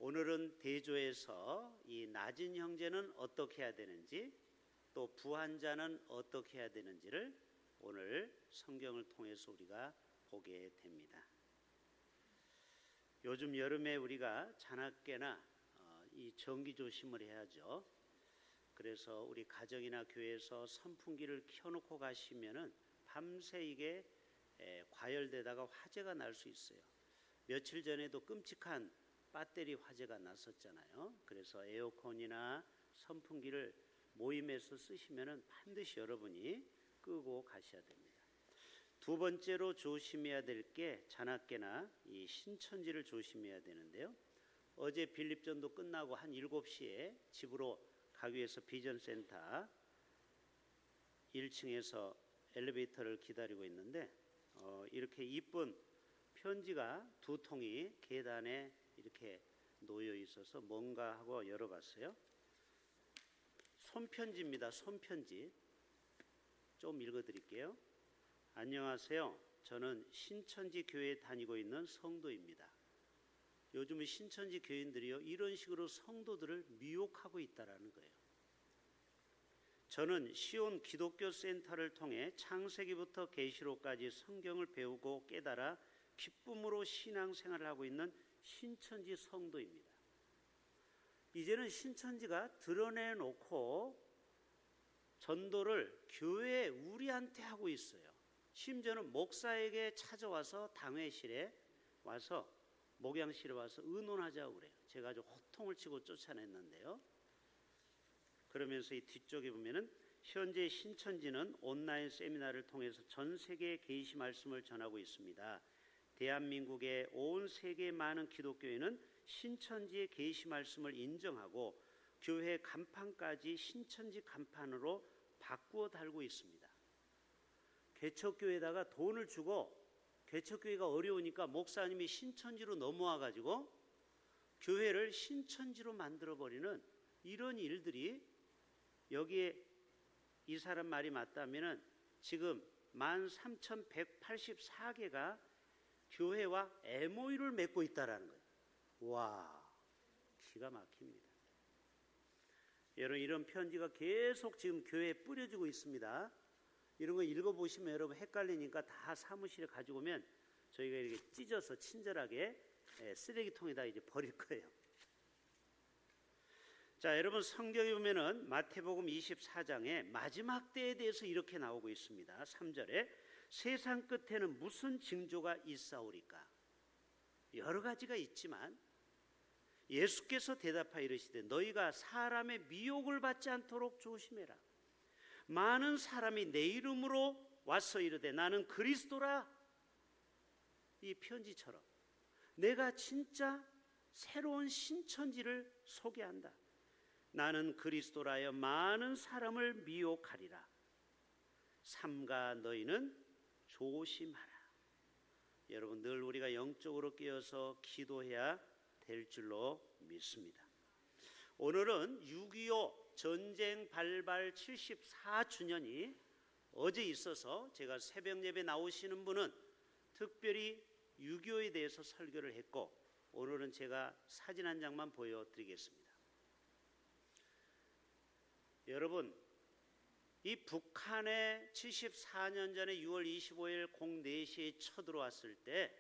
오늘은 대조에서 이 낮은 형제는 어떻게 해야 되는지, 또 부한 자는 어떻게 해야 되는지를 오늘 성경을 통해서 우리가 보게 됩니다. 요즘 여름에 우리가 자나깨나 이 전기조심을 해야죠. 그래서 우리 가정이나 교회에서 선풍기를 켜놓고 가시면은 밤새 이게 과열되다가 화재가 날 수 있어요. 며칠 전에도 끔찍한 배터리 화재가 났었잖아요. 그래서 에어컨이나 선풍기를 모임에서 쓰시면은 반드시 여러분이 끄고 가셔야 됩니다. 두 번째로 조심해야 될 게 자나깨나 이 신천지를 조심해야 되는데요. 어제 빌립전도 끝나고 한 7시에 집으로 가기 위해서 비전센터 1층에서 엘리베이터를 기다리고 있는데 이렇게 이쁜 편지가 두 통이 계단에 이렇게 놓여 있어서 뭔가 하고 열어봤어요. 손편지입니다. 손편지. 좀 읽어드릴게요. 안녕하세요. 저는 신천지 교회에 다니고 있는 성도입니다. 요즘은 신천지 교인들이요 이런 식으로 성도들을 미혹하고 있다라는 거예요. 저는 시온 기독교 센터를 통해 창세기부터 계시록까지 성경을 배우고 깨달아 기쁨으로 신앙생활을 하고 있는 신천지 성도입니다. 이제는 신천지가 드러내놓고 전도를 교회 우리한테 하고 있어요. 심지어는 목사에게 찾아와서 당회실에 와서 목양실에 와서 의논하자고 그래요. 제가 아주 호통을 치고 쫓아냈는데요. 그러면서 이 뒤쪽에 보면은 현재 신천지는 온라인 세미나를 통해서 전 세계에 계시 말씀을 전하고 있습니다. 대한민국의 온 세계의 많은 기독교인은 신천지의 계시 말씀을 인정하고 교회 간판까지 신천지 간판으로 바꾸어 달고 있습니다. 개척교회에다가 돈을 주고 개척교회가 어려우니까 목사님이 신천지로 넘어와 가지고 교회를 신천지로 만들어버리는 이런 일들이 여기에 이 사람 말이 맞다면 지금 13,184개가 교회와 MOU를 맺고 있다라는 거예요. 와, 기가 막힙니다. 여러분 이런 편지가 계속 지금 교회에 뿌려지고 있습니다. 이런 거 읽어보시면 여러분 헷갈리니까 다 사무실에 가지고 오면 저희가 이렇게 찢어서 친절하게 쓰레기통에다 이제 버릴 거예요. 자, 여러분 성경에 보면은 마태복음 24장에 마지막 때에 대해서 이렇게 나오고 있습니다. 3절에 세상 끝에는 무슨 징조가 있사오리까? 여러 가지가 있지만 예수께서 대답하여 이르시되 너희가 사람의 미혹을 받지 않도록 조심해라. 많은 사람이 내 이름으로 와서 이르되 나는 그리스도라. 이 편지처럼 내가 진짜 새로운 신천지를 소개한다. 나는 그리스도라여 많은 사람을 미혹하리라. 삼가 너희는 조심하라. 여러분 늘 우리가 영적으로 깨어서 기도해야 될 줄로 믿습니다. 오늘은 6.25 전쟁 발발 74주년이 어제 있어서 제가 새벽 예배 나오시는 분은 특별히 6.25에 대해서 설교를 했고 오늘은 제가 사진 한 장만 보여드리겠습니다. 여러분 이 북한에 74년 전에 6월 25일 04시에 쳐들어왔을 때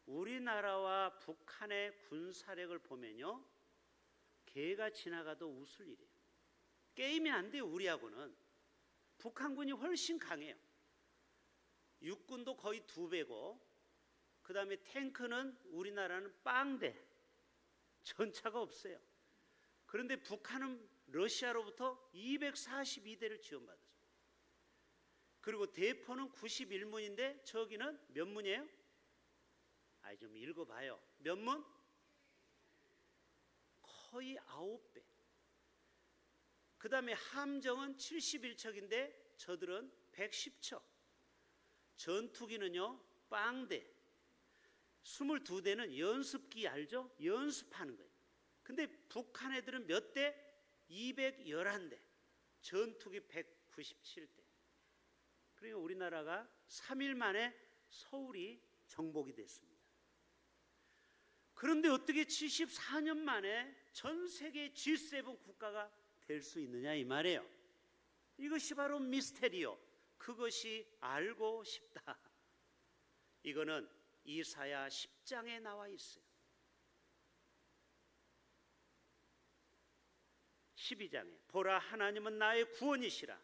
우리나라와 북한의 군사력을 보면요 개가 지나가도 웃을 일이에요. 게임이 안 돼요. 우리하고는 북한군이 훨씬 강해요. 육군도 거의 2배고 그 다음에 탱크는 우리나라는 빵대 전차가 없어요. 그런데 북한은 러시아로부터 242대를 지원받았어요. 그리고 대포는 91문인데 저기는 몇 문이에요? 좀 읽어봐요. 몇 문? 거의 9배. 그 다음에 함정은 71척인데 저들은 110척. 전투기는요 빵대. 22대는 연습기 알죠? 연습하는 거예요. 근데 북한 애들은 몇 대? 211대. 전투기 197대. 그러니까 우리나라가 3일 만에 서울이 정복이 됐습니다. 그런데 어떻게 74년 만에 전 세계 G7 국가가 될 수 있느냐 이 말이에요. 이것이 바로 미스테리오. 그것이 알고 싶다. 이거는 이사야 10장에 나와 있어요. 12장에 보라 하나님은 나의 구원이시라.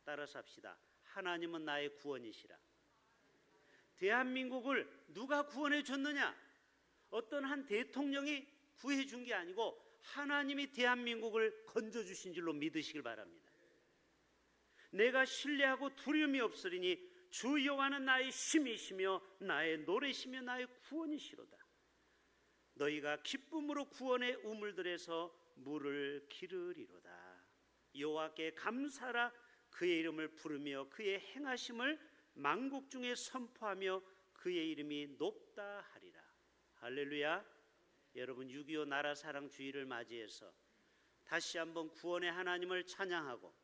따라서 합시다. 하나님은 나의 구원이시라. 대한민국을 누가 구원해 줬느냐? 어떤 한 대통령이 구해 준 게 아니고 하나님이 대한민국을 건져 주신 줄로 믿으시길 바랍니다. 내가 신뢰하고 두려움이 없으리니 주 여호와는 나의 힘이시며 나의 노래시며 나의 구원이시로다. 너희가 기쁨으로 구원의 우물들에서 물을 기르리로다. 여호와께 감사하라. 그의 이름을 부르며 그의 행하심을 만국 중에 선포하며 그의 이름이 높다 하리라. 할렐루야. 여러분 6.25 나라사랑 주의를 맞이해서 다시 한번 구원의 하나님을 찬양하고,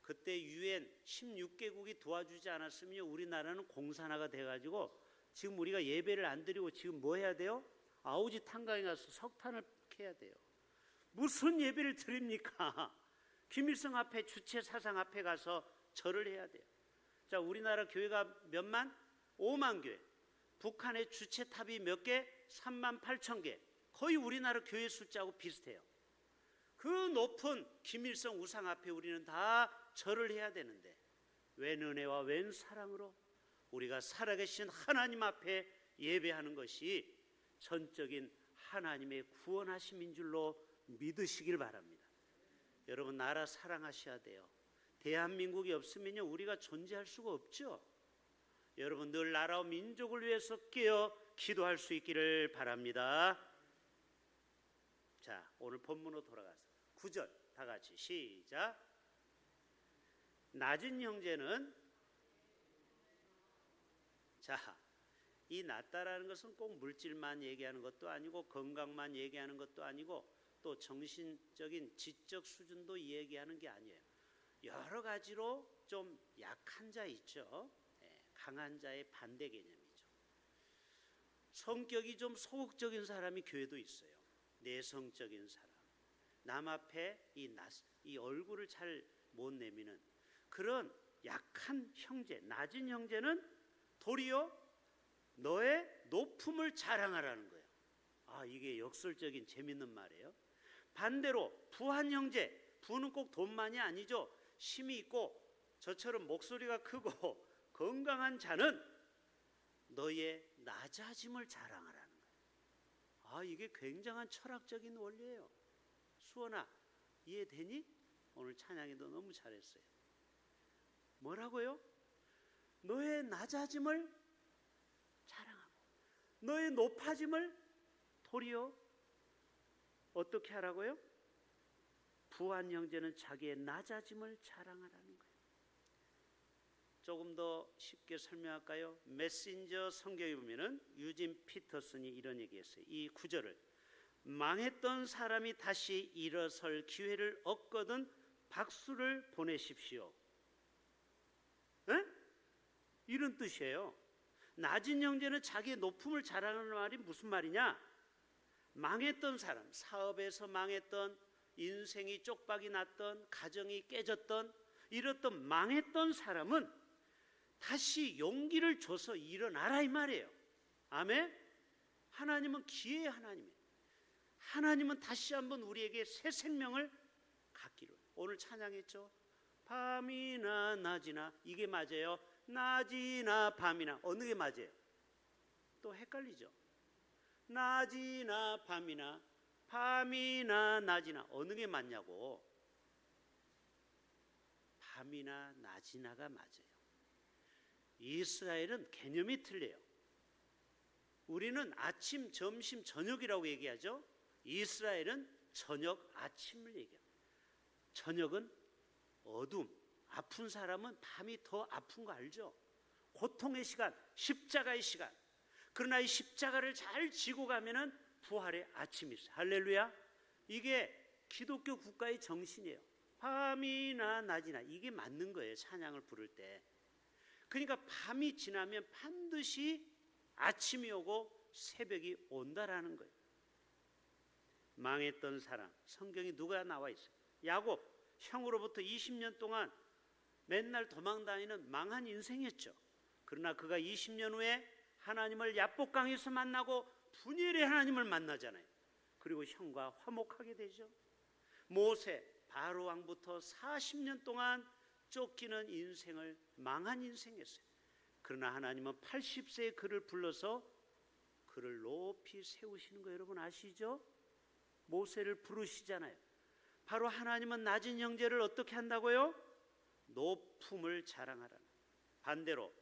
그때 UN 16개국이 도와주지 않았으면 우리나라는 공산화가 돼가지고 지금 우리가 예배를 안 드리고 지금 뭐 해야 돼요? 아우지 탄광에 가서 석탄을 캐야 돼요. 무슨 예배를 드립니까? 김일성 앞에, 주체 사상 앞에 가서 절을 해야 돼요. 자, 우리나라 교회가 몇만? 5만 교회. 북한의 주체탑이 몇 개? 3만 8천 개. 거의 우리나라 교회 숫자하고 비슷해요. 그 높은 김일성 우상 앞에 우리는 다 절을 해야 되는데 웬 은혜와 웬 사랑으로 우리가 살아계신 하나님 앞에 예배하는 것이 전적인 하나님의 구원하심인 줄로 믿으시길 바랍니다. 여러분 나라 사랑하셔야 돼요. 대한민국이 없으면요 우리가 존재할 수가 없죠. 여러분 늘 나라와 민족을 위해서 깨어 기도할 수 있기를 바랍니다. 자, 오늘 본문으로 돌아가서 9절 다 같이 시작. 낮은 형제는, 자, 이 낮다라는 것은 꼭 물질만 얘기하는 것도 아니고 건강만 얘기하는 것도 아니고 또 정신적인 지적 수준도 얘기하는 게 아니에요. 여러 가지로 좀 약한 자 있죠. 강한 자의 반대 개념이죠. 성격이 좀 소극적인 사람이 교회도 있어요. 내성적인 사람, 남 앞에 이 얼굴을 잘 못 내미는 그런 약한 형제, 낮은 형제는 도리어 너의 높음을 자랑하라는 거예요. 아, 이게 역설적인 재밌는 말이에요. 반대로 부한 형제, 부는 꼭 돈만이 아니죠. 힘이 있고 저처럼 목소리가 크고 건강한 자는 너의 낮아짐을 자랑하라는 거예요. 아, 이게 굉장한 철학적인 원리예요. 수원아, 이해되니? 오늘 찬양이도 너무 잘했어요. 뭐라고요? 너의 낮아짐을 자랑하고 너의 높아짐을 도리어 어떻게 하라고요? 부한 형제는 자기의 낮아짐을 자랑하라는 거예요. 조금 더 쉽게 설명할까요? 메신저 성경에 보면은 유진 피터슨이 이런 얘기했어요. 이 구절을 망했던 사람이 다시 일어설 기회를 얻거든 박수를 보내십시오. 에? 이런 뜻이에요. 낮은 형제는 자기의 높음을 자랑하는 말이 무슨 말이냐? 망했던 사람, 사업에서 망했던, 인생이 쪽박이 났던, 가정이 깨졌던, 이렇던 망했던 사람은 다시 용기를 줘서 일어나라 이 말이에요. 아멘? 하나님은 기회의 하나님이에요. 하나님은 다시 한번 우리에게 새 생명을 갖기로. 오늘 찬양했죠. 밤이나 낮이나, 이게 맞아요. 낮이나 밤이나, 어느 게 맞아요? 또 헷갈리죠. 낮이나 밤이나, 밤이나 낮이나, 어느 게 맞냐고. 밤이나 낮이나가 맞아요. 이스라엘은 개념이 틀려요. 우리는 아침, 점심, 저녁이라고 얘기하죠. 이스라엘은 저녁, 아침을 얘기해요. 저녁은 어둠, 아픈 사람은 밤이 더 아픈 거 알죠? 고통의 시간, 십자가의 시간. 그러나 이 십자가를 잘 지고 가면은 부활의 아침이 있어요. 할렐루야. 이게 기독교 국가의 정신이에요. 밤이나 낮이나, 이게 맞는 거예요. 찬양을 부를 때. 그러니까 밤이 지나면 반드시 아침이 오고 새벽이 온다라는 거예요. 망했던 사람, 성경이 누가 나와 있어요? 야곱, 형으로부터 20년 동안 맨날 도망다니는 망한 인생이었죠. 그러나 그가 20년 후에 하나님을 야복강에서 만나고 분열의 하나님을 만나잖아요. 그리고 형과 화목하게 되죠. 모세, 바로 왕부터 40년 동안 쫓기는 인생을 망한 인생이었어요. 그러나 하나님은 80세에 그를 불러서 그를 높이 세우시는 거 여러분 아시죠? 모세를 부르시잖아요. 바로 하나님은 낮은 형제를 어떻게 한다고요? 높음을 자랑하라. 반대로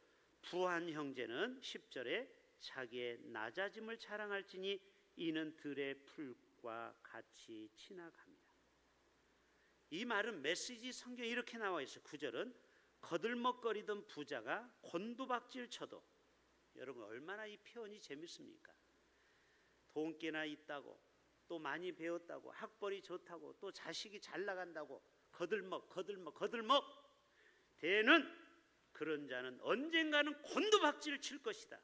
부한 형제는 10절에 자기의 낮아짐을 자랑할지니 이는 들의 풀과 같이 지나갑니다. 이 말은 메시지 성경에 이렇게 나와 있어요. 9절은 거들먹거리던 부자가 곤두박질 쳐도, 여러분 얼마나 이 표현이 재밌습니까? 돈께나 있다고, 또 많이 배웠다고, 학벌이 좋다고, 또 자식이 잘 나간다고 거들먹 대는 그런 자는 언젠가는 곤두박질을 칠 것이다.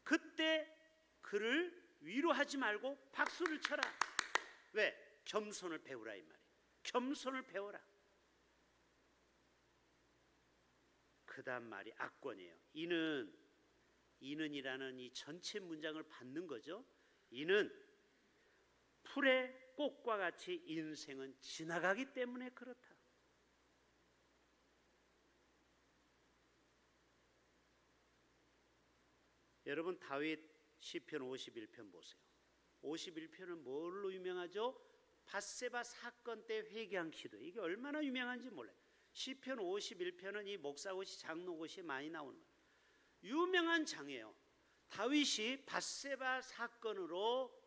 그때 그를 위로하지 말고 박수를 쳐라. 왜? 겸손을 배우라 이 말이에요. 겸손을 배워라. 그 다음 말이 악권이에요. 이는이라는 이 전체 문장을 받는 거죠. 이는 풀의 꽃과 같이 인생은 지나가기 때문에 그렇다. 여러분 다윗 시편 51편 보세요. 51편은 뭘로 유명하죠? 밧세바 사건 때 회개한 기도. 이게 얼마나 유명한지 몰라요. 시편 51편은 이 목사고시 장로고시에 많이 나오는 거예요. 유명한 장이에요. 다윗이 밧세바 사건으로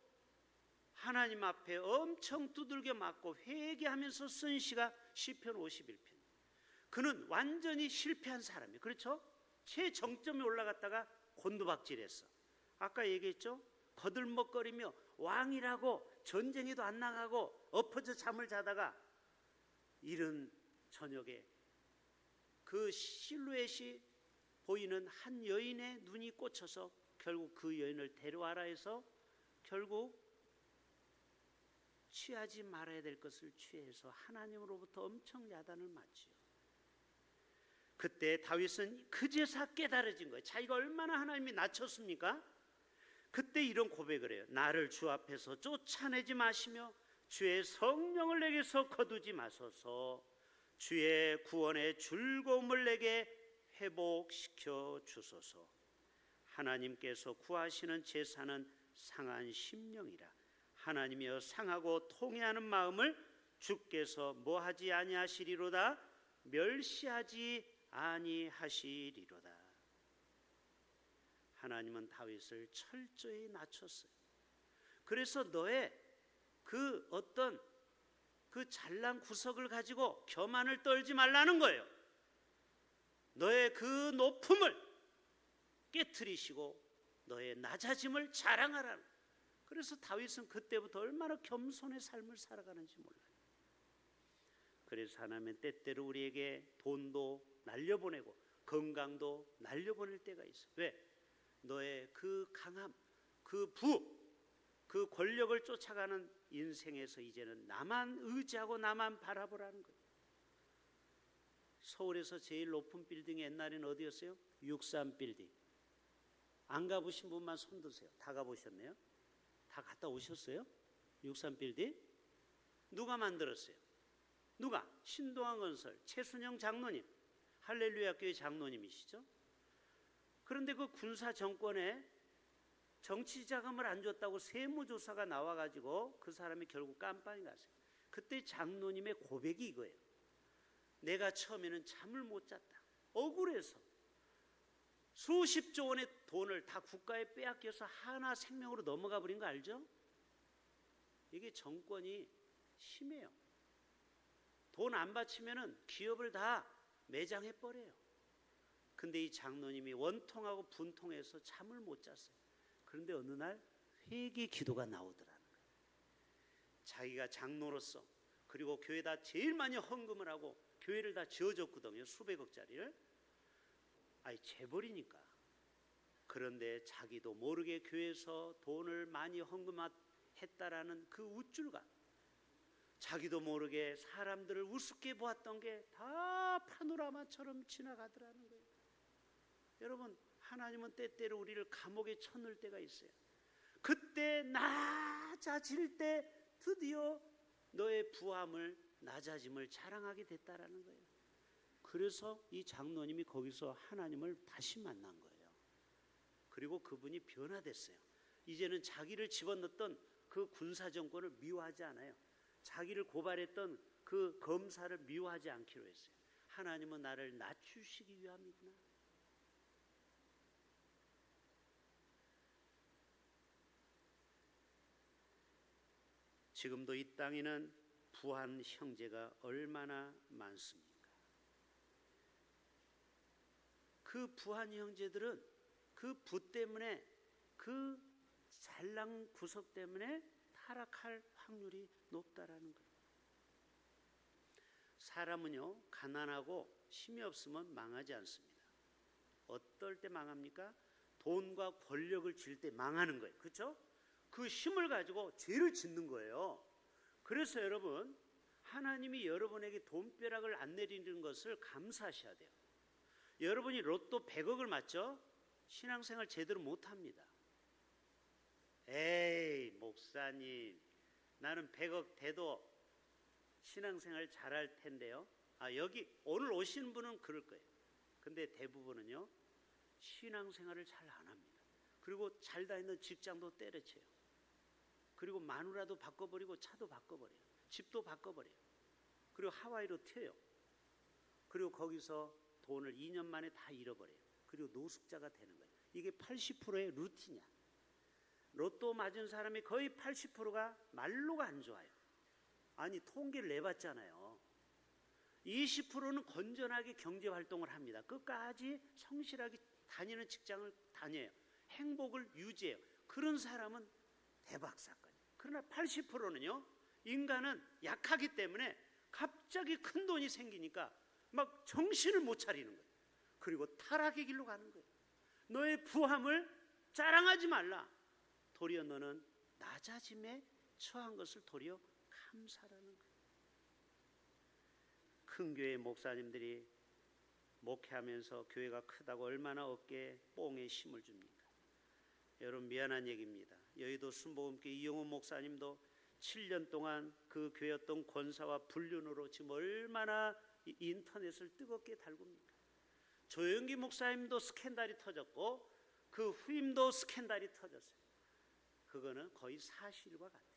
하나님 앞에 엄청 두들겨 맞고 회개하면서 쓴 시가 시편 51편. 그는 완전히 실패한 사람이에요. 그렇죠? 최정점에 올라갔다가 곤두박질했어. 아까 얘기했죠? 거들먹거리며 왕이라고 전쟁에도 안 나가고 엎어져 잠을 자다가 이른 저녁에 그 실루엣이 보이는 한 여인의 눈이 꽂혀서 결국 그 여인을 데려와라 해서 결국 취하지 말아야 될 것을 취해서 하나님으로부터 엄청 야단을 맞지요. 그때 다윗은 그제서 깨달아진 거예요. 자기가 얼마나 하나님이 낮췄습니까? 그때 이런 고백을 해요. 나를 주 앞에서 쫓아내지 마시며 주의 성령을 내게서 거두지 마소서. 주의 구원의 즐거움을 내게 회복시켜 주소서. 하나님께서 구하시는 제사는 상한 심령이라. 하나님이여 상하고 통회하는 마음을 주께서 뭐하지 아니하시리로다. 멸시하지 아니하시리로다. 하나님은 다윗을 철저히 낮췄어요. 그래서 너의 그 어떤 그 잘난 구석을 가지고 교만을 떨지 말라는 거예요. 너의 그 높음을 깨트리시고 너의 낮아짐을 자랑하라는 거예요. 그래서 다윗은 그때부터 얼마나 겸손의 삶을 살아가는지 몰라요. 그래서 하나님은 때때로 우리에게 돈도 날려보내고 건강도 날려보낼 때가 있어요. 왜? 너의 그 강함, 그 그 권력을 쫓아가는 인생에서 이제는 나만 의지하고 나만 바라보라는 거예요. 서울에서 제일 높은 빌딩이 옛날에는 어디였어요? 63 빌딩. 안 가보신 분만 손 드세요. 다 가보셨네요? 다 갔다 오셨어요? 63 빌딩? 누가 만들었어요? 누가? 신동환 건설 최순영 장로님, 할렐루야 교회 장로님이시죠. 그런데 그 군사 정권에 정치 자금을 안 줬다고 세무조사가 나와가지고 그 사람이 결국 깜빵에 갔어요. 그때 장로님의 고백이 이거예요. 내가 처음에는 잠을 못 잤다. 억울해서 수십조 원의 돈을 다 국가에 빼앗겨서 하나 생명으로 넘어가 버린 거 알죠? 이게 정권이 심해요. 돈 안 바치면은 기업을 다 매장해 버려요. 근데 이 장로님이 원통하고 분통해서 잠을 못 잤어요. 그런데 어느 날 회개 기도가 나오더라는 거예요. 자기가 장로로서 그리고 교회에다 제일 많이 헌금을 하고 교회를 다 지어줬거든요. 수백억짜리를. 아니 재벌이니까 그런데 자기도 모르게 교회에서 돈을 많이 헌금했다라는 그 우쭐감, 자기도 모르게 사람들을 우습게 보았던 게 다 파노라마처럼 지나가더라는 거예요. 여러분, 하나님은 때때로 우리를 감옥에 쳐넣을 때가 있어요. 그때 낮아질 때 드디어 너의 부함을, 낮아짐을 자랑하게 됐다라는 거예요. 그래서 이 장로님이 거기서 하나님을 다시 만난 거예요. 그리고 그분이 변화됐어요. 이제는 자기를 집어넣었던 그 군사정권을 미워하지 않아요. 자기를 고발했던 그 검사를 미워하지 않기로 했어요. 하나님은 나를 낮추시기 위함이구나. 지금도 이 땅에는 부한 형제가 얼마나 많습니까? 그 부한 형제들은 그 부 때문에, 그 잘난 구석 때문에 타락할 확률이 높다라는 거예요. 사람은요, 가난하고 힘이 없으면 망하지 않습니다. 어떨 때 망합니까? 돈과 권력을 쥘 때 망하는 거예요. 그렇죠? 그 힘을 가지고 죄를 짓는 거예요. 그래서 여러분, 하나님이 여러분에게 돈벼락을 안 내리는 것을 감사하셔야 돼요. 여러분이 로또 100억을 맞죠? 신앙생활 제대로 못합니다. 에이, 목사님, 나는 100억 돼도 신앙생활 잘할 텐데요. 여기 오늘 오신 분은 그럴 거예요. 근데 대부분은요, 신앙생활을 잘 안 합니다. 그리고 잘 다니는 직장도 때려쳐요. 그리고 마누라도 바꿔버리고 차도 바꿔버려요. 집도 바꿔버려요. 그리고 하와이로 튀어요. 그리고 거기서 돈을 2년 만에 다 잃어버려요. 그리고 노숙자가 되는 거예요. 이게 80%의 루틴이야. 로또 맞은 사람이 거의 80%가 말로가 안 좋아요. 아니, 통계를 내봤잖아요. 20%는 건전하게 경제활동을 합니다. 끝까지 성실하게 다니는 직장을 다녀요. 행복을 유지해요. 그런 사람은 대박 사건이에요. 그러나 80%는요, 인간은 약하기 때문에 갑자기 큰 돈이 생기니까 막 정신을 못 차리는 거예요. 그리고 타락의 길로 가는 거예요. 너의 부함을 자랑하지 말라. 도리어 너는 낮아짐에 처한 것을 도리어 감사라는 거예요. 큰 교회 목사님들이 목회하면서 교회가 크다고 얼마나 어깨에 뽕에 힘을 줍니까? 여러분, 미안한 얘기입니다. 여의도 순복음교회 이용훈 목사님도 7년 동안 그 교회였던 권사와 불륜으로 지금 얼마나 인터넷을 뜨겁게 달굽니까? 조영기 목사님도 스캔들이 터졌고 그 후임도 스캔들이 터졌어요. 그거는 거의 사실과 같아요.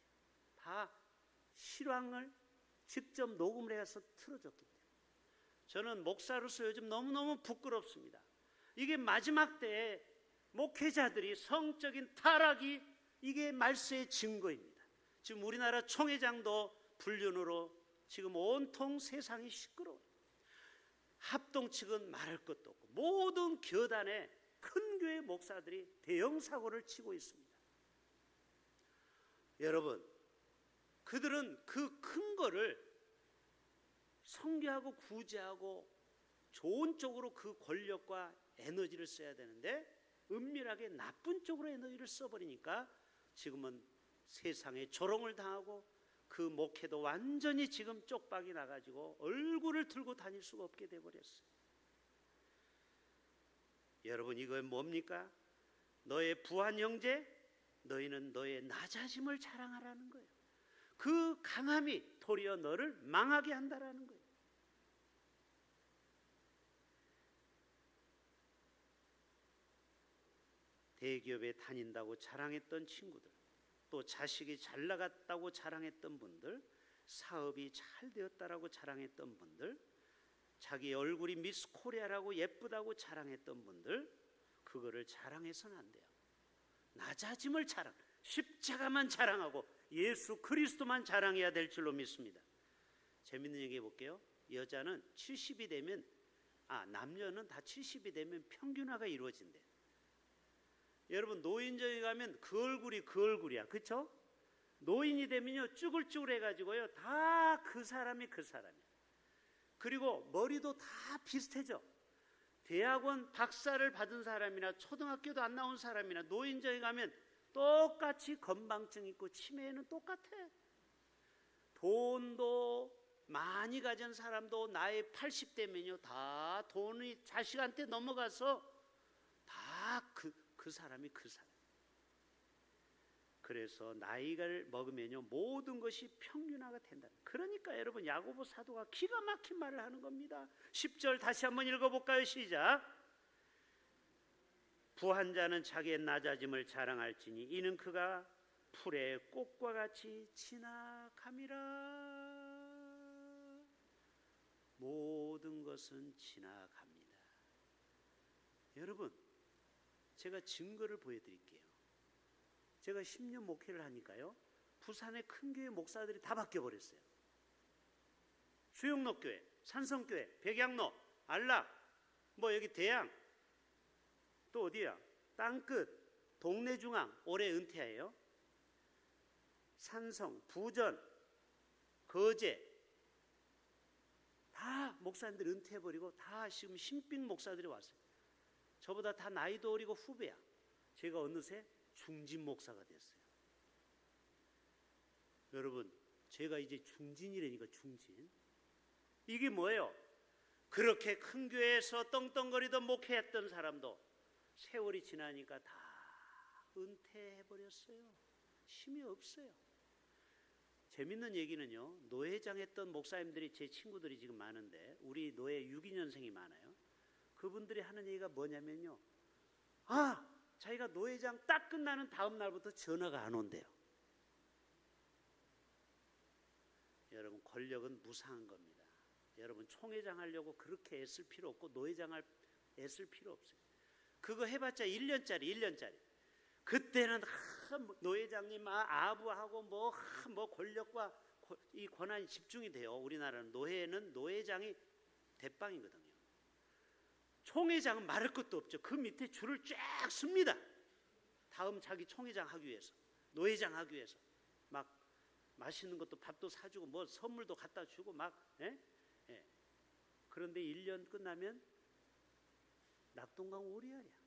다 실황을 직접 녹음을 해서 틀어줬기 때문에. 저는 목사로서 요즘 너무너무 부끄럽습니다. 이게 마지막 때에 목회자들이 성적인 타락이, 이게 말세의 증거입니다. 지금 우리나라 총회장도 불륜으로 지금 온통 세상이 시끄러워요. 합동 측은 말할 것도 없고 모든 교단의 큰 교회 목사들이 대형 사고를 치고 있습니다. 여러분, 그들은 그 큰 거를 성교하고 구제하고 좋은 쪽으로 그 권력과 에너지를 써야 되는데 은밀하게 나쁜 쪽으로 에너지를 써버리니까 지금은 세상에 조롱을 당하고 그 목회도 완전히 지금 쪽박이 나가지고 얼굴을 들고 다닐 수가 없게 돼버렸어요. 여러분, 이건 뭡니까? 너의 부한 형제, 너희는 너의 낮아짐을 자랑하라는 거예요. 그 강함이 도리어 너를 망하게 한다라는 거예요. 대기업에 다닌다고 자랑했던 친구들, 또 자식이 잘 나갔다고 자랑했던 분들, 사업이 잘 되었다라고 자랑했던 분들, 자기 얼굴이 미스 코리아라고 예쁘다고 자랑했던 분들, 그거를 자랑해서는 안 돼요. 낮아짐을 자랑, 십자가만 자랑하고 예수 그리스도만 자랑해야 될 줄로 믿습니다. 재밌는 얘기 해볼게요. 여자는 70이 되면, 남녀는 다 70이 되면 평균화가 이루어진대. 여러분, 노인정에 가면 그 얼굴이 그 얼굴이야. 그렇죠? 노인이 되면요, 쭈글쭈글 해가지고요, 다 그 사람이 그 사람이야. 그리고 머리도 다 비슷해져. 대학원 박사를 받은 사람이나 초등학교도 안 나온 사람이나 노인정에 가면 똑같이 건망증 있고 치매에는 똑같아. 돈도 많이 가진 사람도 나이 80대면요 다 돈이 자식한테 넘어가서 다 그 사람이 그 사람. 그래서 나이를 먹으면요 모든 것이 평균화가 된다. 그러니까 여러분 야고보 사도가 기가 막힌 말을 하는 겁니다. 10절 다시 한번 읽어볼까요? 시작. 부한 자는 자기의 낮아짐을 자랑할지니 이는 그가 풀의 꽃과 같이 지나감이라. 모든 것은 지나갑니다. 여러분, 제가 증거를 보여드릴게요. 제가 10년 목회를 하니까요, 부산의 큰 교회 목사들이 다 바뀌어버렸어요. 수영로교회, 산성교회, 백양로, 안락, 뭐 여기 대양, 또 어디야? 땅끝, 동래중앙, 올해 은퇴해요. 산성, 부전, 거제, 다 목사님들 은퇴해버리고 다 지금 신빙 목사들이 왔어요. 저보다 다 나이도 어리고 후배야. 제가 어느새 중진 목사가 됐어요. 여러분, 제가 이제 중진이라니까 중진. 이게 뭐예요? 그렇게 큰 교회에서 떵떵거리던 목회했던 사람도 세월이 지나니까 다 은퇴해버렸어요. 힘이 없어요. 재밌는 얘기는요, 노회장 했던 목사님들이 제 친구들이 지금 많은데 우리 노회 62년생이 많아요. 그분들이 하는 얘기가 뭐냐면요, 자기가 노회장 딱 끝나는 다음 날부터 전화가 안 온대요. 여러분, 권력은 무상한 겁니다. 여러분, 총회장 하려고 그렇게 애쓸 필요 없고 노회장 애쓸 필요 없어요. 그거 해봤자 1년짜리. 그때는 노회장님 아부하고 뭐 권력과 이 권한이 집중이 돼요. 우리나라는 노회는 노회장이 대빵이거든요. 총회장은 말할 것도 없죠. 그 밑에 줄을 쫙 씁니다. 다음 자기 총회장 하기 위해서, 노회장 하기 위해서 막 맛있는 것도 밥도 사주고 뭐 선물도 갖다 주고 막. 그런데 1년 끝나면 낙동강 오리알이야.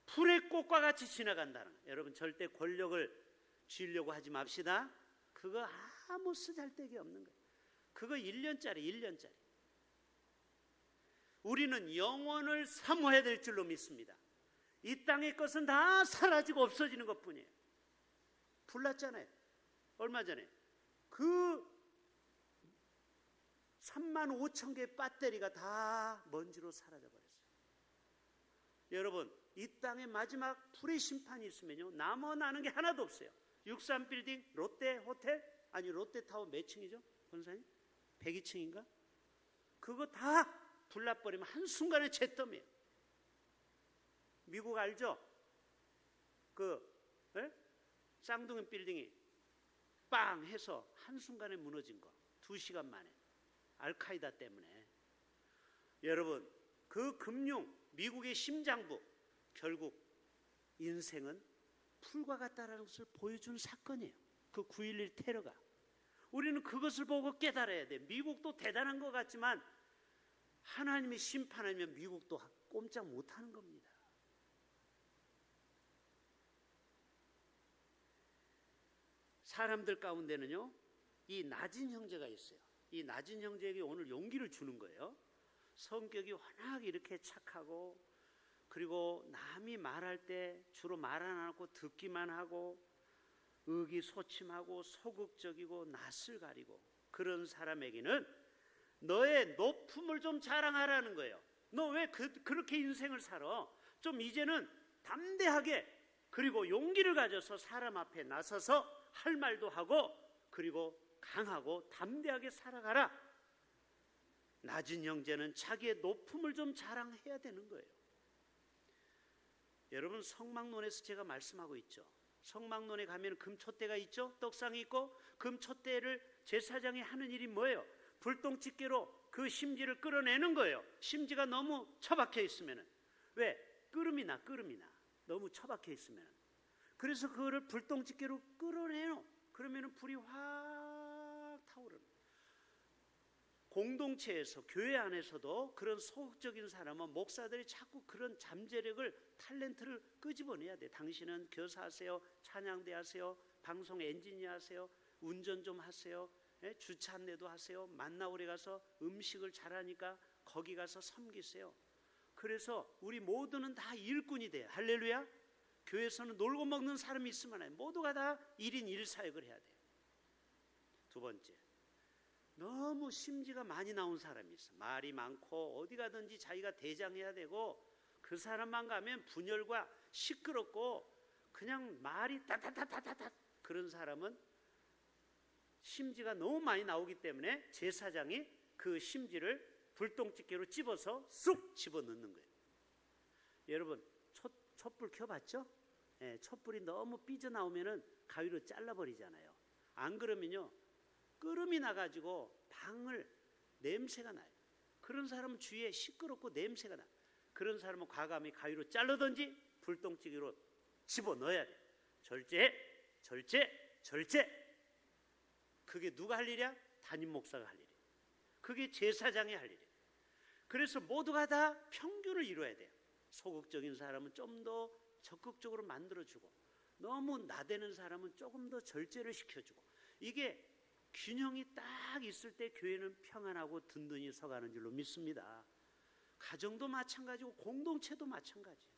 풀의 꽃과 같이 지나간다는 거예요. 여러분, 절대 권력을 쥐려고 하지 맙시다. 그거 아무 쓰잘데기 없는 거예요. 그거 1년짜리. 우리는 영원을 사모해야 될 줄로 믿습니다. 이 땅의 것은 다 사라지고 없어지는 것뿐이에요. 불났잖아요. 얼마 전에 그 35,000개의 배터리가 다 먼지로 사라져버렸어요. 여러분, 이 땅에 마지막 불의 심판이 있으면요 남아나는 게 하나도 없어요. 63빌딩, 롯데호텔, 아니 롯데타워 몇 층이죠? 권사님? 102층인가? 그거 다 불나버리면 한순간에 잿더미예요. 미국 알죠? 쌍둥이 빌딩이 빵 해서 한순간에 무너진 거 2시간 만에, 알카이다 때문에. 여러분, 그 금융, 미국의 심장부, 결국 인생은 풀과 같다라는 것을 보여준 사건이에요. 그 9.11 테러가. 우리는 그것을 보고 깨달아야 돼. 미국도 대단한 것 같지만 하나님의 심판하면 미국도 꼼짝 못하는 겁니다. 사람들 가운데는요, 이 낮은 형제가 있어요. 이 낮은 형제에게 오늘 용기를 주는 거예요. 성격이 워낙 이렇게 착하고, 그리고 남이 말할 때 주로 말 안 하고 듣기만 하고, 의기소침하고 소극적이고 낯을 가리고, 그런 사람에게는 너의 높음을 좀 자랑하라는 거예요. 너 왜 그렇게 인생을 살아? 좀 이제는 담대하게, 그리고 용기를 가져서 사람 앞에 나서서 할 말도 하고, 그리고 강하고 담대하게 살아가라. 낮은 형제는 자기의 높음을 좀 자랑해야 되는 거예요. 여러분, 성막론에서 제가 말씀하고 있죠. 성막론에 가면 금촛대가 있죠. 떡상이 있고, 금촛대를 제사장이 하는 일이 뭐예요? 불똥집게로 그 심지를 끌어내는 거예요. 심지가 너무 처박혀 있으면. 왜? 끓음이 나. 너무 처박혀 있으면. 그래서 그거를 불똥집게로 끌어내요. 그러면 불이 확 타오르는. 공동체에서, 교회 안에서도 그런 소극적인 사람은 목사들이 자꾸 그런 잠재력을, 탤런트를 끄집어내야 돼. 당신은 교사하세요, 찬양대 하세요, 방송 엔지니어 하세요, 운전 좀 하세요, 주차 안내도 하세요, 만나오래 가서 음식을 잘하니까 거기 가서 섬기세요. 그래서 우리 모두는 다 일꾼이 돼요. 할렐루야. 교회에서는 놀고 먹는 사람이 있으면 안 돼. 모두가 다 1인 1사역을 해야 돼요. 두 번째, 너무 심지가 많이 나온 사람이 있어. 말이 많고 어디 가든지 자기가 대장해야 되고, 그 사람만 가면 분열과 시끄럽고 그냥 말이 따다다다다다, 그런 사람은 심지가 너무 많이 나오기 때문에 제사장이 그 심지를 불똥집게로 집어서 쑥 집어넣는 거예요. 여러분 촛불 켜봤죠? 촛불이 너무 삐져나오면 가위로 잘라버리잖아요. 안 그러면요 끓음이 나가지고 방을 냄새가 나요. 그런 사람은 주위에 시끄럽고 냄새가 나. 그런 사람은 과감히 가위로 자르든지 불똥찌개로 집어넣어야 돼. 절제. 그게 누가 할 일이야? 담임 목사가 할 일이야. 그게 제사장이 할 일이야. 그래서 모두가 다 평균을 이루어야 돼요. 소극적인 사람은 좀 더 적극적으로 만들어주고, 너무 나대는 사람은 조금 더 절제를 시켜주고, 이게 균형이 딱 있을 때 교회는 평안하고 든든히 서가는 줄로 믿습니다. 가정도 마찬가지고 공동체도 마찬가지예요.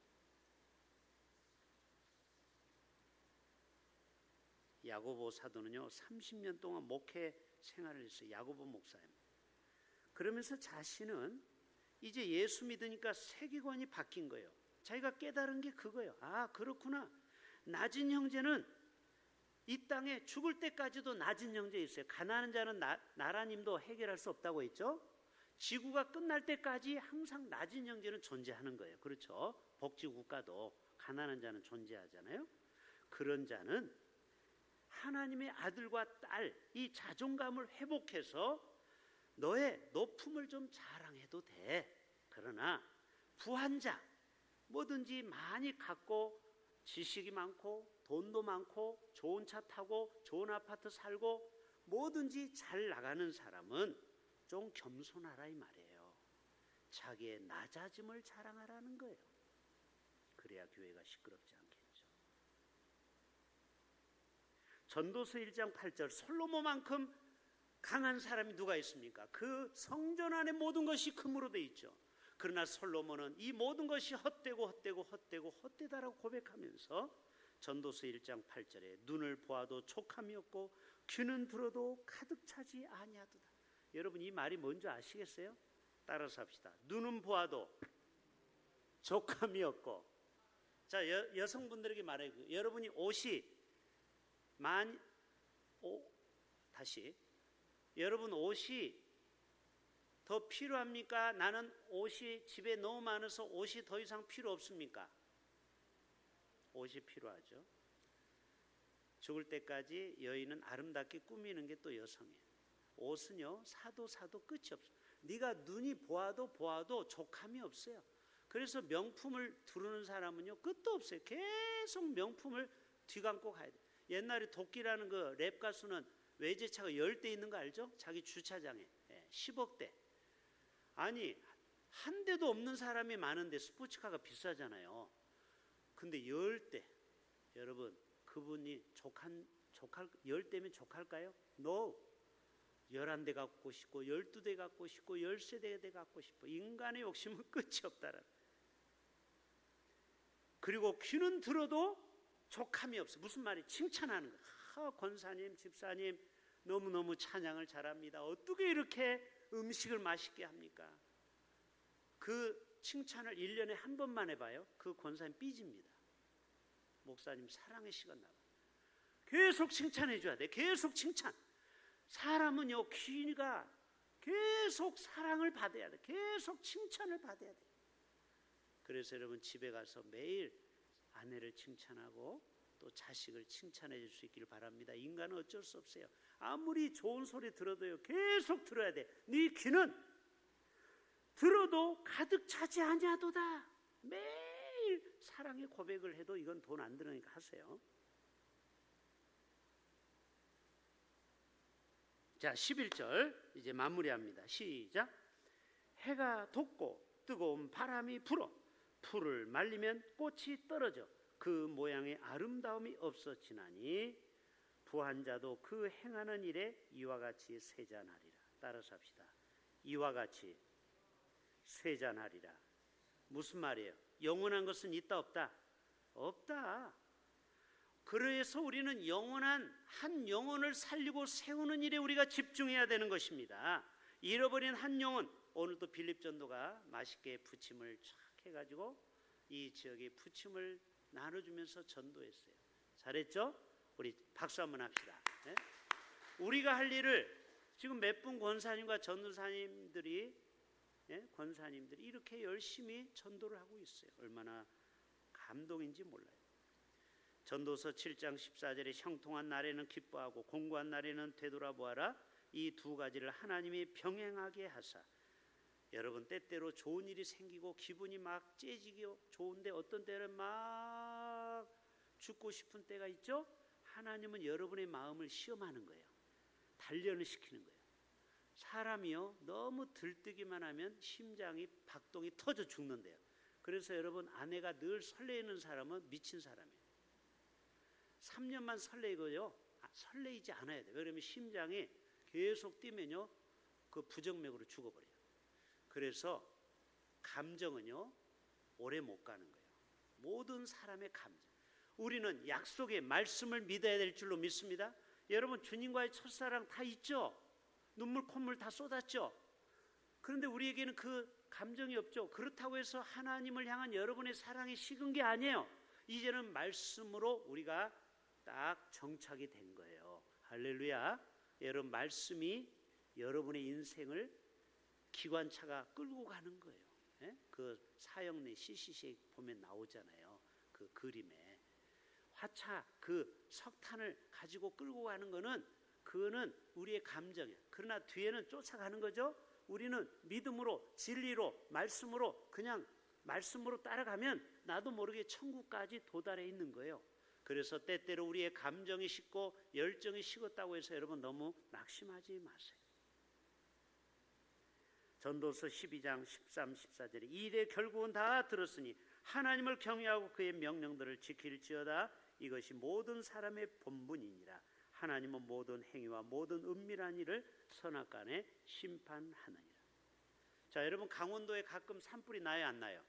야고보 사도는요 30년 동안 목회 생활을 했어요. 야고보 목사입니다. 그러면서 자신은 이제 예수 믿으니까 세계관이 바뀐 거예요. 자기가 깨달은 게 그거예요. 아, 그렇구나. 낮은 형제는 이 땅에 죽을 때까지도 낮은 형제 있어요. 가난한 자는 나라님도 해결할 수 없다고 했죠. 지구가 끝날 때까지 항상 낮은 형제는 존재하는 거예요. 그렇죠? 복지국가도 가난한 자는 존재하잖아요. 그런 자는 하나님의 아들과 딸, 이 자존감을 회복해서 너의 높음을 좀 자랑해도 돼. 그러나 부한 자, 뭐든지 많이 갖고 지식이 많고 돈도 많고 좋은 차 타고 좋은 아파트 살고 뭐든지 잘 나가는 사람은 좀 겸손하라 이 말이에요. 자기의 낮아짐을 자랑하라는 거예요. 그래야 교회가 시끄럽지 않겠죠. 전도서 1장 8절, 솔로몬만큼 강한 사람이 누가 있습니까? 그 성전 안에 모든 것이 금으로 돼 있죠. 그러나 솔로몬은 이 모든 것이 헛되다라고 고백하면서 전도서 1장 8절에 눈을 보아도 족함이 없고 귀는 들어도 가득 차지 아니하도다. 여러분 이 말이 뭔지 아시겠어요? 따라서 합시다. 눈은 보아도 족함이 없고, 자 여성분들에게 말해요. 여러분이 옷이 여러분 옷이 더 필요합니까? 나는 옷이 집에 너무 많아서 옷이 더 이상 필요 없습니까? 옷이 필요하죠. 죽을 때까지 여인은 아름답게 꾸미는 게 또 여성이에요. 옷은요 사도 끝이 없어요. 네가 눈이 보아도 족함이 없어요. 그래서 명품을 두르는 사람은요 끝도 없어요. 계속 명품을 뒤감고 가야 돼요. 옛날에 도끼라는 그 랩 가수는 외제차가 10대 있는 거 알죠? 자기 주차장에 10억대. 아니 한 대도 없는 사람이 많은데 스포츠카가 비싸잖아요. 근데 10대. 여러분 그분이 10대면 족할까요? No. 11대 갖고 싶고 12대 갖고 싶고 13대 갖고 싶어. 인간의 욕심은 끝이 없다라. 그리고 귀는 들어도 족함이 없어. 무슨 말이? 칭찬하는 거야. 권사님, 집사님 너무너무 찬양을 잘합니다. 어떻게 이렇게 음식을 맛있게 합니까? 그 칭찬을 1년에 한 번만 해봐요. 그 권사님 삐집니다. 목사님 사랑의 시간 나가. 계속 칭찬해 줘야 돼. 계속 칭찬. 사람은요 귀가 계속 사랑을 받아야 돼. 계속 칭찬을 받아야 돼. 그래서 여러분 집에 가서 매일 아내를 칭찬하고 또 자식을 칭찬해 줄 수 있기를 바랍니다. 인간은 어쩔 수 없어요. 아무리 좋은 소리 들어도요 계속 들어야 돼. 네 귀는 들어도 가득 차지 아니하도다. 매일 사랑의 고백을 해도 이건 돈 안 들으니까 하세요. 자, 11절 이제 마무리합니다. 시작. 해가 돋고 뜨거운 바람이 불어 풀을 말리면 꽃이 떨어져 그 모양의 아름다움이 없어지나니 부한 자도 그 행하는 일에 이와 같이 쇠잔하리라. 따라서 합시다. 이와 같이 쇠잔하리라. 무슨 말이에요? 영원한 것은 있다 없다? 없다. 그래서 우리는 영원한 한 영혼을 살리고 세우는 일에 우리가 집중해야 되는 것입니다. 잃어버린 한 영혼, 오늘도 빌립 전도가 맛있게 부침을 쫙 해가지고 이 지역에 부침을 나눠주면서 전도했어요. 잘했죠? 우리 박수 한번 합시다. 네? 우리가 할 일을 지금 몇 분 권사님과 전도사님들이, 권사님들이 이렇게 열심히 전도를 하고 있어요. 얼마나 감동인지 몰라요. 전도서 7장 14절에 형통한 날에는 기뻐하고 공고한 날에는 되돌아보아라. 이 두 가지를 하나님이 병행하게 하사, 여러분 때때로 좋은 일이 생기고 기분이 막 째지고 좋은데 어떤 때는 막 죽고 싶은 때가 있죠. 하나님은 여러분의 마음을 시험하는 거예요. 단련을 시키는 거예요. 사람이요 너무 들뜨기만 하면 심장이 박동이 터져 죽는데요. 그래서 여러분 아내가 늘 설레이는 사람은 미친 사람이에요. 3년만 설레이고요 설레이지 않아야 돼요. 왜냐하면 심장이 계속 뛰면요 그 부정맥으로 죽어버려요. 그래서 감정은요 오래 못 가는 거예요. 모든 사람의 감정, 우리는 약속의 말씀을 믿어야 될 줄로 믿습니다. 여러분 주님과의 첫사랑 다 있죠. 눈물 콧물 다 쏟았죠. 그런데 우리에게는 그 감정이 없죠. 그렇다고 해서 하나님을 향한 여러분의 사랑이 식은 게 아니에요. 이제는 말씀으로 우리가 딱 정착이 된 거예요. 할렐루야. 여러분 말씀이 여러분의 인생을 기관차가 끌고 가는 거예요. 그 사형리 CCC에 보면 나오잖아요. 그 그림에 화차 그 석탄을 가지고 끌고 가는 거는 그거는 우리의 감정이에요. 그러나 뒤에는 쫓아가는 거죠. 우리는 믿음으로 진리로 말씀으로 그냥 말씀으로 따라가면 나도 모르게 천국까지 도달해 있는 거예요. 그래서 때때로 우리의 감정이 식고 열정이 식었다고 해서 여러분 너무 낙심하지 마세요. 전도서 12장 13, 14절에 이래 결국은 다 들었으니 하나님을 경외하고 그의 명령들을 지킬지어다. 이것이 모든 사람의 본분이니라. 하나님은 모든 행위와 모든 은밀한 일을 선악간에 심판하느니라. 자, 여러분 강원도에 가끔 산불이 나요 안 나요?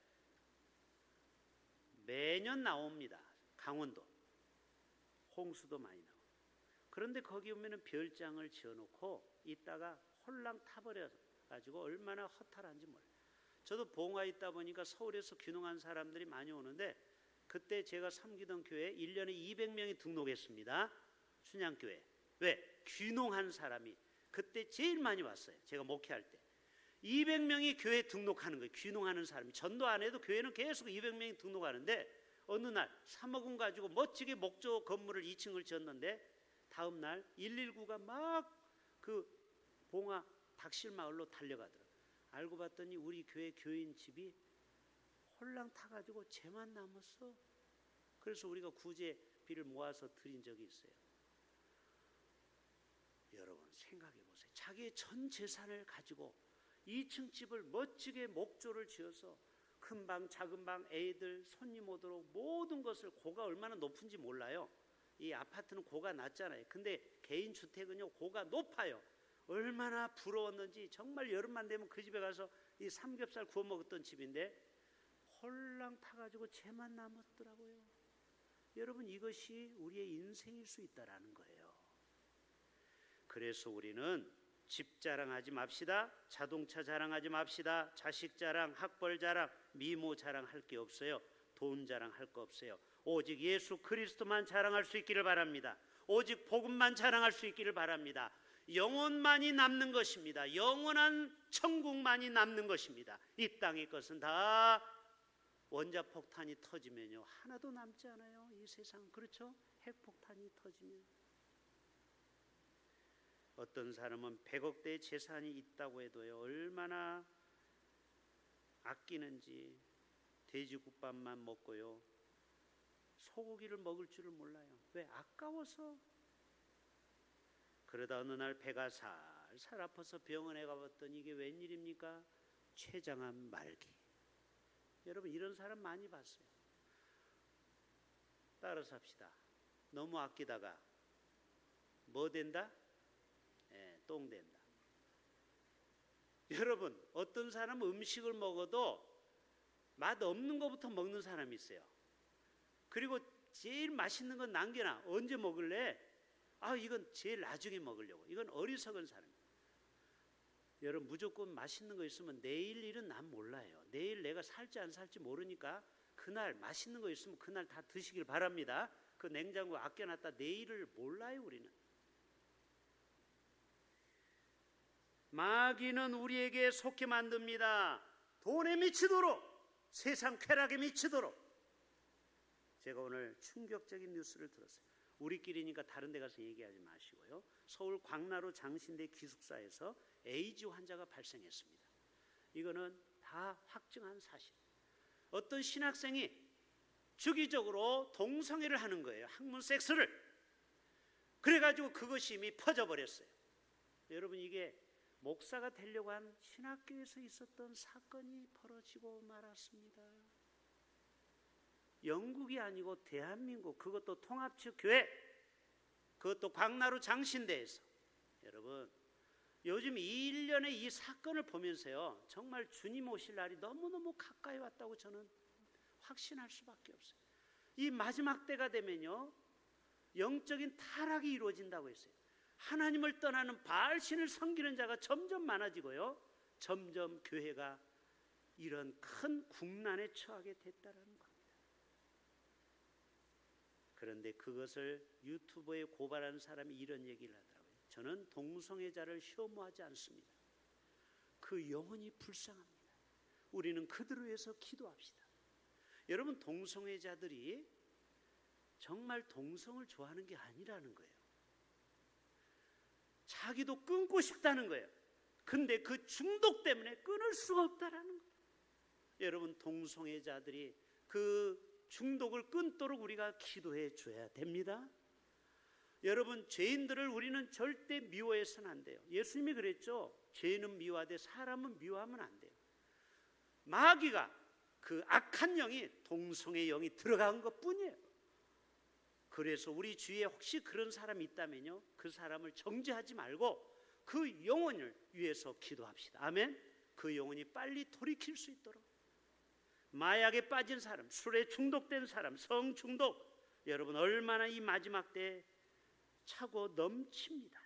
매년 나옵니다. 강원도 홍수도 많이 나오고. 그런데 거기 오면은 별장을 지어놓고 있다가 홀랑 타버려 가지고 얼마나 허탈한지 몰라요. 저도 봉화에 있다 보니까 서울에서 귀농한 사람들이 많이 오는데 그때 제가 섬기던 교회에 1년에 200명이 등록했습니다. 순양교회. 왜? 귀농한 사람이 그때 제일 많이 왔어요. 제가 목회할 때 200명이 교회에 등록하는 거예요. 귀농하는 사람이. 전도 안 해도 교회는 계속 200명이 등록하는데 어느 날 3억 원 가지고 멋지게 목조 건물을 2층을 지었는데 다음 날 119가 막 그 봉화 닥실마을로 달려가더라고요. 알고 봤더니 우리 교회 교인 집이 홀랑 타가지고 쟤만 남았어. 그래서 우리가 구제비를 모아서 드린 적이 있어요. 여러분 생각해 보세요. 자기의 전 재산을 가지고 2층 집을 멋지게 목조를 지어서 큰 방 작은 방 애들 손님 오도록 모든 것을 고가 얼마나 높은지 몰라요. 이 아파트는 고가 낮잖아요. 근데 개인 주택은요 고가 높아요. 얼마나 부러웠는지. 정말 여름만 되면 그 집에 가서 이 삼겹살 구워 먹었던 집인데 홀랑 타가지고 쟤만 남았더라고요. 여러분 이것이 우리의 인생일 수 있다라는 거예요. 그래서 우리는 집 자랑하지 맙시다. 자동차 자랑하지 맙시다. 자식 자랑, 학벌 자랑, 미모 자랑할 게 없어요. 돈 자랑할 거 없어요. 오직 예수 그리스도만 자랑할 수 있기를 바랍니다. 오직 복음만 자랑할 수 있기를 바랍니다. 영혼만이 남는 것입니다. 영원한 천국만이 남는 것입니다. 이 땅의 것은 다 원자폭탄이 터지면요 하나도 남지 않아요. 이 세상. 그렇죠? 핵폭탄이 터지면 어떤 사람은 100억대의 재산이 있다고 해도요 얼마나 아끼는지 돼지국밥만 먹고요 소고기를 먹을 줄을 몰라요. 왜? 아까워서. 그러다 어느 날 배가 살살 아파서 병원에 가봤더니 이게 웬일입니까? 췌장암 말기. 여러분 이런 사람 많이 봤어요. 따라서 합시다. 너무 아끼다가 뭐 된다? 똥 된다. 여러분 어떤 사람은 음식을 먹어도 맛 없는 것부터 먹는 사람이 있어요. 그리고 제일 맛있는 건 남겨놔. 언제 먹을래? 이건 제일 나중에 먹으려고. 이건 어리석은 사람이에요. 여러분 무조건 맛있는 거 있으면 내일 일은 난 몰라요. 내일 내가 살지 안 살지 모르니까 그날 맛있는 거 있으면 그날 다 드시길 바랍니다. 그 냉장고에 아껴놨다 내일을 몰라요. 우리는. 마귀는 우리에게 속게 만듭니다. 돈에 미치도록, 세상 쾌락에 미치도록. 제가 오늘 충격적인 뉴스를 들었어요. 우리끼리니까 다른 데 가서 얘기하지 마시고요. 서울 광나루 장신대 기숙사에서 에이즈 환자가 발생했습니다. 이거는 다 확증한 사실. 어떤 신학생이 주기적으로 동성애를 하는 거예요. 학문 섹스를. 그래가지고 그것이 이미 퍼져버렸어요. 여러분 이게 목사가 되려고 한 신학교에서 있었던 사건이 벌어지고 말았습니다. 영국이 아니고 대한민국, 그것도 통합측 교회, 그것도 광나루 장신대에서. 여러분 요즘 이 1년의 이 사건을 보면서요 정말 주님 오실 날이 너무너무 가까이 왔다고 저는 확신할 수밖에 없어요. 이 마지막 때가 되면요 영적인 타락이 이루어진다고 했어요. 하나님을 떠나는 바알신을 섬기는 자가 점점 많아지고요 점점 교회가 이런 큰 국난에 처하게 됐다는 겁니다. 그런데 그것을 유튜브에 고발하는 사람이 이런 얘기를 하더라고요. 저는 동성애자를 혐오하지 않습니다. 그 영혼이 불쌍합니다. 우리는 그들을 위해서 기도합시다. 여러분 동성애자들이 정말 동성을 좋아하는 게 아니라는 거예요. 자기도 끊고 싶다는 거예요. 근데 그 중독 때문에 끊을 수가 없다라는 거예요. 여러분 동성애자들이 그 중독을 끊도록 우리가 기도해 줘야 됩니다. 여러분 죄인들을 우리는 절대 미워해서는 안 돼요. 예수님이 그랬죠. 죄는 미워하되 사람은 미워하면 안 돼요. 마귀가 그 악한 영이 동성의 영이 들어간 것뿐이에요. 그래서 우리 주위에 혹시 그런 사람이 있다면요 그 사람을 정죄하지 말고 그 영혼을 위해서 기도합시다. 아멘. 그 영혼이 빨리 돌이킬 수 있도록. 마약에 빠진 사람, 술에 중독된 사람, 성중독, 여러분 얼마나 이 마지막 때에 차고 넘칩니다.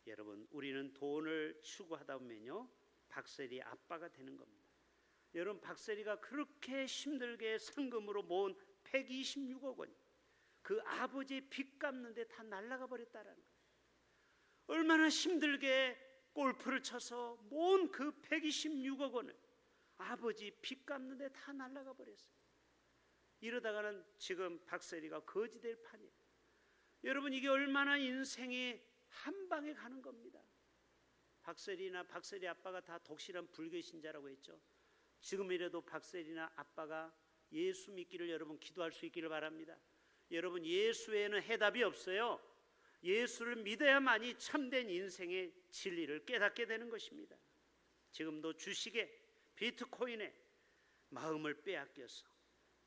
여러분 우리는 돈을 추구하다 보면요 박세리 아빠가 되는 겁니다. 여러분 박세리가 그렇게 힘들게 상금으로 모은 126억 원, 그 아버지의 빚 갚는데 다 날아가 버렸다라는 거예요. 얼마나 힘들게 골프를 쳐서 모은 그 126억 원을 아버지 빚 갚는데 다 날아가 버렸어요. 이러다가는 지금 박세리가 거지 될 판이에요. 여러분 이게 얼마나 인생이 한 방에 가는 겁니다. 박세리나 박세리 아빠가 다 독실한 불교 신자라고 했죠. 지금이라도 박세리나 아빠가 예수 믿기를 여러분 기도할 수 있기를 바랍니다. 여러분 예수 외에는 해답이 없어요. 예수를 믿어야만이 참된 인생의 진리를 깨닫게 되는 것입니다. 지금도 주식에 비트코인에 마음을 빼앗겨서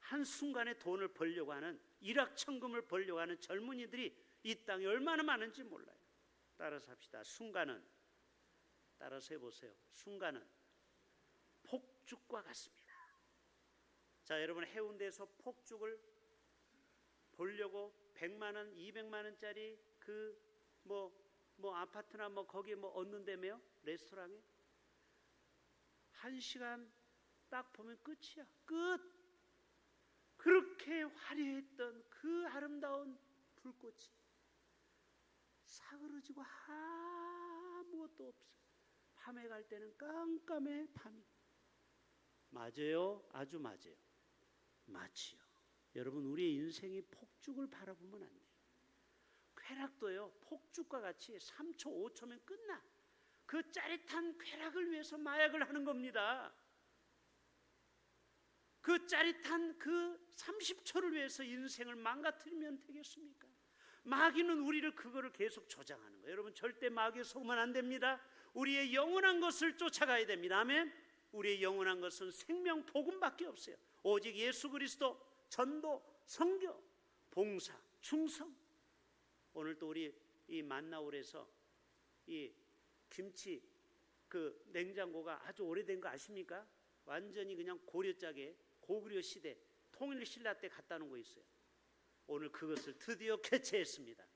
한순간에 돈을 벌려고 하는 일확천금을 벌려고 하는 젊은이들이 이 땅에 얼마나 많은지 몰라요. 따라서 합시다. 순간은, 따라서 해보세요. 순간은 폭죽과 같습니다. 자, 여러분 해운대에서 폭죽을 보려고 100만 원, 200만 원짜리 그 아파트나 거기에 얻는다며요? 레스토랑에 1시간 딱 보면 끝이야. 끝. 그렇게 화려했던 그 아름다운 불꽃이 사그러지고 아무것도 없어요. 밤에 갈 때는 깜깜해. 밤이. 맞아요. 아주 맞아요. 마치요. 여러분 우리의 인생이 폭죽을 바라보면 안 돼요. 쾌락도요 폭죽과 같이 3초 5초면 끝나. 그 짜릿한 쾌락을 위해서 마약을 하는 겁니다. 그 짜릿한 그 30초를 위해서 인생을 망가뜨리면 되겠습니까? 마귀는 우리를 그거를 계속 조장하는 거예요. 여러분, 절대 마귀에 속으면 안 됩니다. 우리의 영원한 것을 쫓아가야 됩니다. 아멘. 우리의 영원한 것은 생명 복음밖에 없어요. 오직 예수 그리스도, 전도, 선교, 봉사, 충성. 오늘 또 우리 이 만나올에서 이 김치 그 냉장고가 아주 오래된 거 아십니까? 완전히 그냥 고려짝에 고구려 시대 통일신라 때 갖다 놓은 거 있어요. 오늘 그것을 드디어 개최했습니다.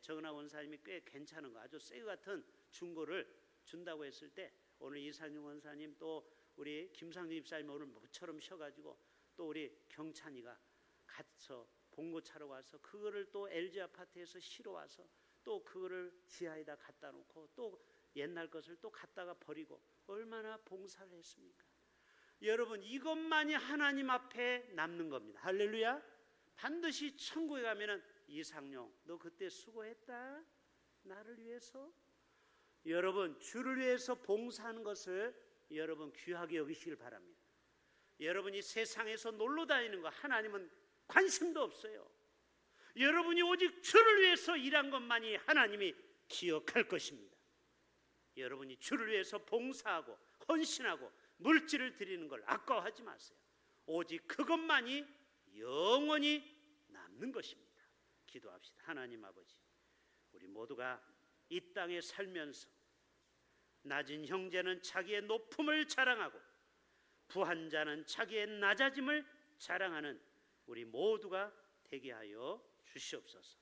정은학 원사님이 꽤 괜찮은 거, 아주 새 같은 중고를 준다고 했을 때 오늘 이산용 원사님 또 우리 김상준 집사님 오늘 모처럼 쉬어가지고 또 우리 경찬이가 가서 봉고 차러 와서 그거를 또 LG 아파트에서 실어 와서 또 그거를 지하에다 갖다 놓고 또 옛날 것을 또 갖다가 버리고 얼마나 봉사를 했습니까? 여러분, 이것만이 하나님 앞에 남는 겁니다. 할렐루야. 반드시 천국에 가면은 이상용 너 그때 수고했다 나를 위해서. 여러분, 주를 위해서 봉사하는 것을 여러분 귀하게 여기시길 바랍니다. 여러분이 세상에서 놀러 다니는 거 하나님은 관심도 없어요. 여러분이 오직 주를 위해서 일한 것만이 하나님이 기억할 것입니다. 여러분이 주를 위해서 봉사하고 헌신하고 물질을 드리는 걸 아까워하지 마세요. 오직 그것만이 영원히 남는 것입니다. 기도합시다. 하나님 아버지, 우리 모두가 이 땅에 살면서 낮은 형제는 자기의 높음을 자랑하고 부한 자는 자기의 낮아짐을 자랑하는 우리 모두가 되게 하여 주시옵소서.